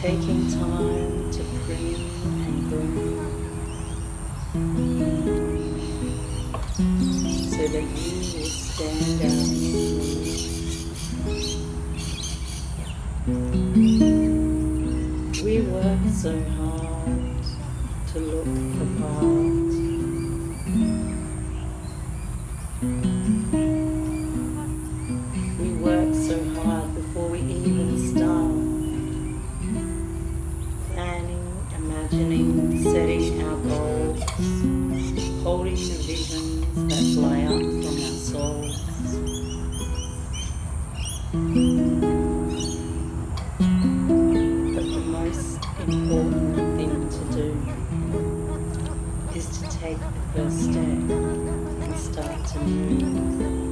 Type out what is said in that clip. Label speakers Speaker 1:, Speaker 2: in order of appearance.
Speaker 1: taking time to prune and groom so that you will stand out in the world. We work so hard to look the part. We work so hard before we even start. Planning, imagining, setting our goals, holding the visions that fly up from our souls. But the most important thing to do is to take the first step and start to move.